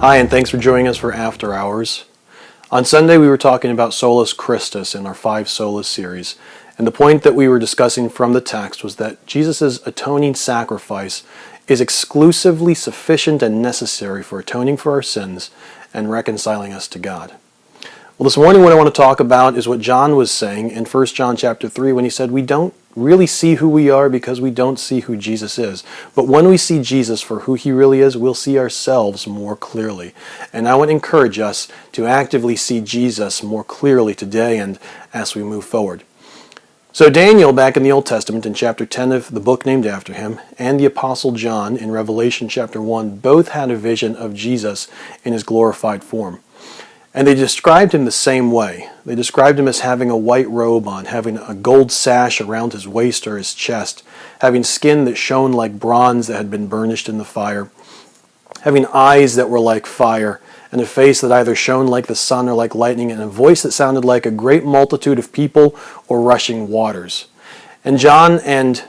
Hi, and thanks for joining us for After Hours. On Sunday, we were talking about Solus Christus in our 5 Solas series, and the point that we were discussing from the text was that Jesus' atoning sacrifice is exclusively sufficient and necessary for atoning for our sins and reconciling us to God. Well, this morning what I want to talk about is what John was saying in 1 John chapter 3 when he said we don't really see who we are because we don't see who Jesus is. But when we see Jesus for who he really is, we'll see ourselves more clearly. And I want to encourage us to actively see Jesus more clearly today and as we move forward. So Daniel, back in the Old Testament, in chapter 10 of the book named after him, and the Apostle John in Revelation chapter 1, both had a vision of Jesus in his glorified form. And they described him the same way. They described him as having a white robe on, having a gold sash around his waist or his chest, having skin that shone like bronze that had been burnished in the fire, having eyes that were like fire, and a face that either shone like the sun or like lightning, and a voice that sounded like a great multitude of people or rushing waters. And John and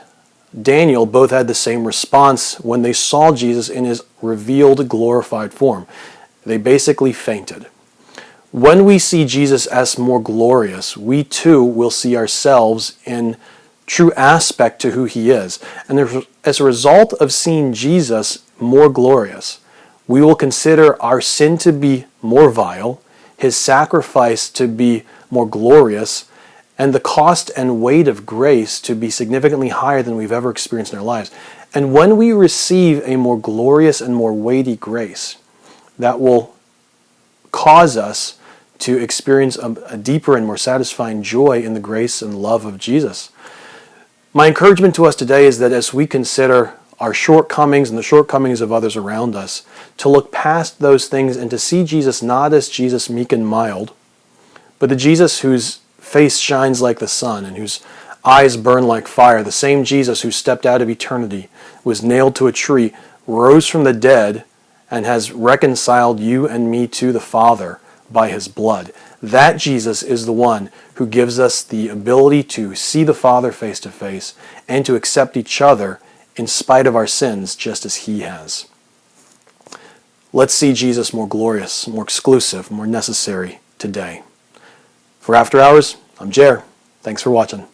Daniel both had the same response when they saw Jesus in his revealed glorified form. They basically fainted. When we see Jesus as more glorious, we too will see ourselves in true aspect to who he is. And as a result of seeing Jesus more glorious, we will consider our sin to be more vile, his sacrifice to be more glorious, and the cost and weight of grace to be significantly higher than we've ever experienced in our lives. And when we receive a more glorious and more weighty grace, that will cause us to experience a deeper and more satisfying joy in the grace and love of Jesus. My encouragement to us today is that as we consider our shortcomings and the shortcomings of others around us, to look past those things and to see Jesus not as Jesus meek and mild, but the Jesus whose face shines like the sun and whose eyes burn like fire, the same Jesus who stepped out of eternity, was nailed to a tree, rose from the dead, and has reconciled you and me to the Father by his blood. That Jesus is the one who gives us the ability to see the Father face to face and to accept each other in spite of our sins, just as he has. Let's see Jesus more glorious, more exclusive, more necessary today. For After Hours, I'm Jer. Thanks for watching.